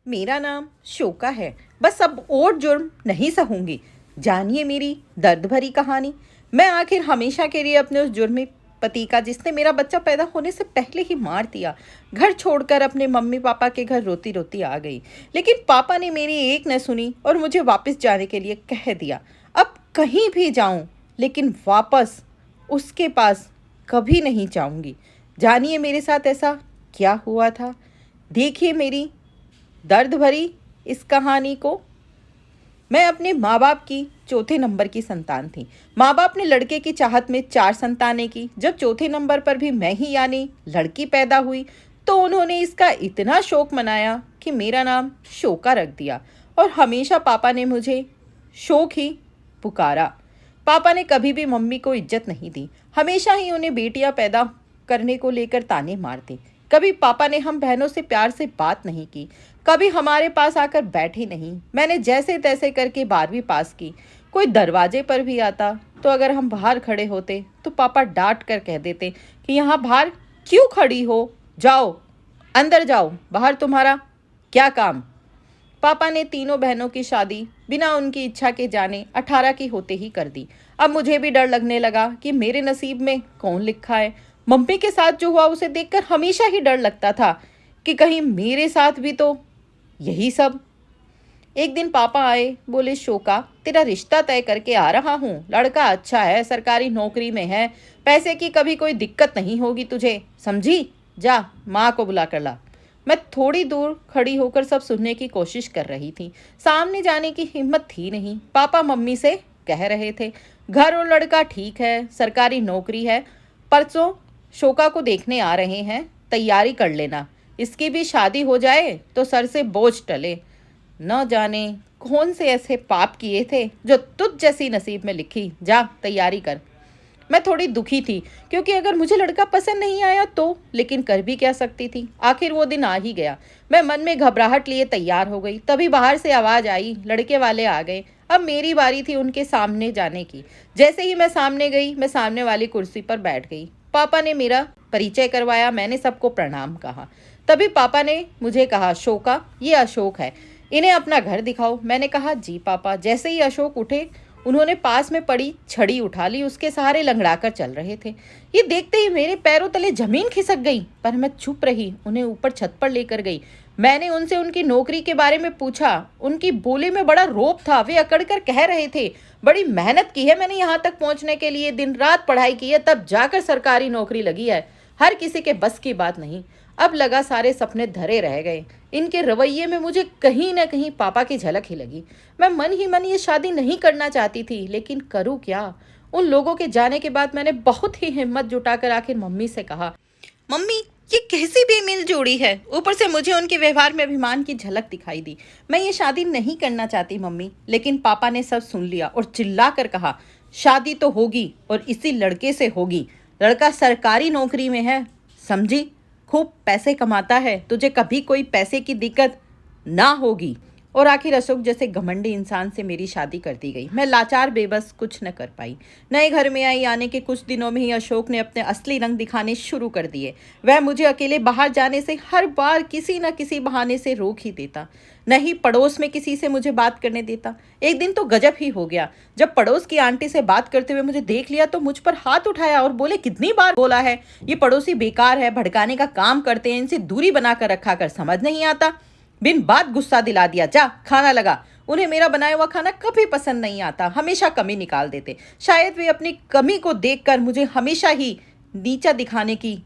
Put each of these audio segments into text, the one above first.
मेरा नाम शोका है। बस अब और जुर्म नहीं सहूंगी। जानिए मेरी दर्द भरी कहानी। मैं आखिर हमेशा के लिए अपने उस जुर्मी पति का, जिसने मेरा बच्चा पैदा होने से पहले ही मार दिया, घर छोड़कर अपने मम्मी पापा के घर रोती रोती आ गई। लेकिन पापा ने मेरी एक न सुनी और मुझे वापस जाने के लिए कह दिया। अब कहीं भी जाऊं, लेकिन वापस उसके पास कभी नहीं जाऊंगी। जानिए मेरे साथ ऐसा क्या हुआ था। देखिए मेरी दर्द भरी इस कहानी को। मैं अपने माँ बाप की चौथे नंबर की संतान थी। माँ बाप ने लड़के की चाहत में 4 संतानें की। जब चौथे नंबर पर भी मैं ही यानी लड़की पैदा हुई, तो उन्होंने इसका इतना शौक मनाया कि मेरा नाम शोका रख दिया। और हमेशा पापा ने मुझे शौक ही पुकारा। पापा ने कभी भी मम्मी को इज्जत नहीं दी। हमेशा ही उन्हें बेटियां पैदा करने को लेकर ताने मारते। कभी पापा ने हम बहनों से प्यार से बात नहीं की, कभी हमारे पास आकर बैठे नहीं। मैंने जैसे तैसे करके 12वीं पास की। कोई दरवाजे पर भी आता तो अगर हम बाहर खड़े होते तो पापा डांट कर कह देते कि यहाँ बाहर क्यों खड़ी हो, जाओ अंदर जाओ, बाहर तुम्हारा क्या काम। पापा ने तीनों बहनों की शादी बिना उनकी इच्छा के जाने 18 की होते ही कर दी। अब मुझे भी डर लगने लगा कि मेरे नसीब में कौन लिखा है। मम्मी के साथ जो हुआ उसे देखकर हमेशा ही डर लगता था कि कहीं मेरे साथ भी तो यही सब। एक दिन पापा आए, बोले शोका, तेरा रिश्ता तय करके आ रहा हूँ। लड़का अच्छा है, सरकारी नौकरी में है, पैसे की कभी कोई दिक्कत नहीं होगी तुझे, समझी। जा माँ को बुला कर ला। मैं थोड़ी दूर खड़ी होकर सब सुनने की कोशिश कर रही थी। सामने जाने की हिम्मत थी नहीं। पापा मम्मी से कह रहे थे, घर और लड़का ठीक है, सरकारी नौकरी है, परसों शोका को देखने आ रहे हैं, तैयारी कर लेना। इसकी भी शादी हो जाए तो सर से बोझ टले। न जाने कौन से ऐसे पाप किए थे जो तुझ जैसी नसीब में लिखी। जा तैयारी कर। मैं थोड़ी दुखी थी, क्योंकि अगर मुझे लड़का पसंद नहीं आया तो, लेकिन कर भी क्या सकती थी। आखिर वो दिन आ ही गया। मैं मन में घबराहट लिए तैयार हो गई। तभी बाहर से आवाज़ आई, लड़के वाले आ गए। अब मेरी बारी थी उनके सामने जाने की। जैसे ही मैं सामने गई, मैं सामने वाली कुर्सी पर बैठ गई। पापा ने मेरा परिचय करवाया। मैंने सबको प्रणाम कहा। तभी पापा ने मुझे कहा, शोका, ये अशोक है, इन्हें अपना घर दिखाओ। मैंने कहा जी पापा। जैसे ही अशोक उठे, उन्होंने पास में पड़ी छड़ी उठा ली, उसके सहारे लंगड़ाकर चल रहे थे। ये देखते ही मेरे पैरों तले जमीन खिसक गई, पर मैं चुप रही। उन्हें ऊपर छत पर लेकर गई। मैंने उनसे उनकी नौकरी के बारे में पूछा। उनकी बोली में बड़ा रौब था। वे अकड़ कर कह रहे थे, बड़ी मेहनत की है मैंने यहाँ तक पहुँचने के लिए, दिन रात पढ़ाई की है, तब जाकर सरकारी नौकरी लगी है। हर किसी के बस की बात नहीं। अब लगा सारे सपने धरे रह गए। इनके रवैये में मुझे कहीं न कहीं पापा की झलक ही लगी। मैं मन ही मन ये शादी नहीं करना चाहती थी, लेकिन करूँ क्या। उन लोगों के जाने के बाद मैंने बहुत ही हिम्मत जुटाकर आखिर मम्मी से कहा, मम्मी ये कैसी बेमिल जोड़ी है। ऊपर से मुझे उनके व्यवहार में अभिमान की झलक दिखाई दी। मैं ये शादी नहीं करना चाहती मम्मी। लेकिन पापा ने सब सुन लिया और चिल्ला कर कहा, शादी तो होगी और इसी लड़के से होगी। लड़का सरकारी नौकरी में है, समझी, खूब पैसे कमाता है, तुझे कभी कोई पैसे की दिक्कत ना होगी। और आखिर अशोक जैसे घमंडी इंसान से मेरी शादी कर दी गई। मैं लाचार बेबस कुछ न कर पाई। नए घर में आई, आने के कुछ दिनों में ही अशोक ने अपने असली रंग दिखाने शुरू कर दिए। वह मुझे अकेले बाहर जाने से हर बार किसी न किसी बहाने से रोक ही देता। नहीं पड़ोस में किसी से मुझे बात करने देता। एक दिन तो गजब ही हो गया, जब पड़ोस की आंटी से बात करते हुए मुझे देख लिया तो मुझ पर हाथ उठाया और बोले, कितनी बार बोला है, ये पड़ोसी बेकार है, भड़काने का काम करते हैं, इनसे दूरी बनाकर रखा कर, समझ नहीं आता। बिन बात गुस्सा दिला दिया, जा खाना लगा। उन्हें मेरा बनाया हुआ खाना कभी पसंद नहीं आता, हमेशा कमी निकाल देते। शायद वे अपनी कमी को देखकर मुझे हमेशा ही नीचा दिखाने की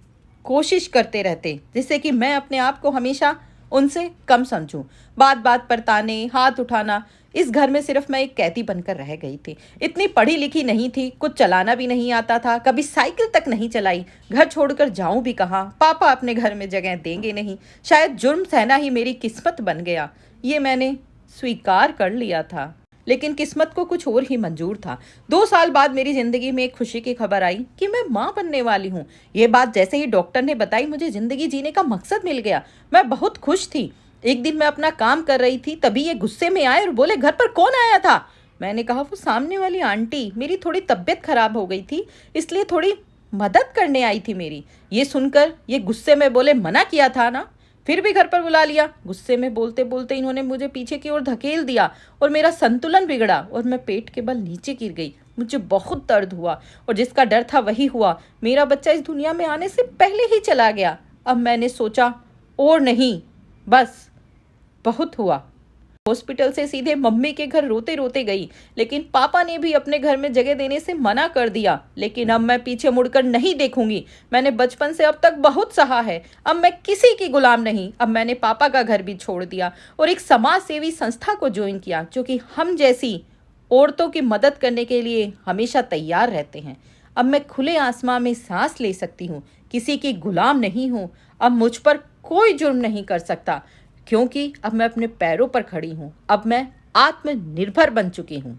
कोशिश करते रहते, जिससे कि मैं अपने आप को हमेशा उनसे कम समझूं। बात बात पर ताने, हाथ उठाना। इस घर में सिर्फ मैं एक कैदी बनकर रह गई थी। इतनी पढ़ी लिखी नहीं थी, कुछ चलाना भी नहीं आता था, कभी साइकिल तक नहीं चलाई। घर छोड़कर जाऊं भी कहाँ, पापा अपने घर में जगह देंगे नहीं। शायद जुर्म सहना ही मेरी किस्मत बन गया। ये मैंने स्वीकार कर लिया था, लेकिन किस्मत को कुछ और ही मंजूर था। 2 साल बाद मेरी जिंदगी में एक खुशी की खबर आई कि मैं माँ बनने वाली हूँ। ये बात जैसे ही डॉक्टर ने बताई, मुझे जिंदगी जीने का मकसद मिल गया। मैं बहुत खुश थी। एक दिन मैं अपना काम कर रही थी, तभी ये गुस्से में आए और बोले, घर पर कौन आया था। मैंने कहा, वो सामने वाली आंटी, मेरी थोड़ी तबीयत खराब हो गई थी, इसलिए थोड़ी मदद करने आई थी मेरी। ये सुनकर ये गुस्से में बोले, मना किया था ना। फिर भी घर पर बुला लिया। गुस्से में बोलते बोलते इन्होंने मुझे पीछे की ओर धकेल दिया और मेरा संतुलन बिगड़ा और मैं पेट के बल नीचे गिर गई। मुझे बहुत दर्द हुआ और जिसका डर था वही हुआ। मेरा बच्चा इस दुनिया में आने से पहले ही चला गया। अब मैंने सोचा और नहीं, बस बहुत हुआ। हॉस्पिटल से सीधे मम्मी के घर रोते रोते गई, लेकिन पापा ने भी अपने घर में जगह देने से मना कर दिया। लेकिन अब मैं पीछे मुड़कर नहीं देखूंगी। मैंने बचपन से अब तक बहुत सहा है। अब मैं किसी की गुलाम नहीं। अब मैंने पापा का घर भी छोड़ दिया और एक समाज सेवी संस्था को ज्वाइन किया, जो कि हम जैसी औरतों की मदद करने के लिए हमेशा तैयार रहते हैं। अब मैं खुले आसमां में सांस ले सकती हूँ, किसी की गुलाम नहीं हूँ। अब मुझ पर कोई जुर्म नहीं कर सकता, क्योंकि अब मैं अपने पैरों पर खड़ी हूँ। अब मैं आत्मनिर्भर बन चुकी हूँ।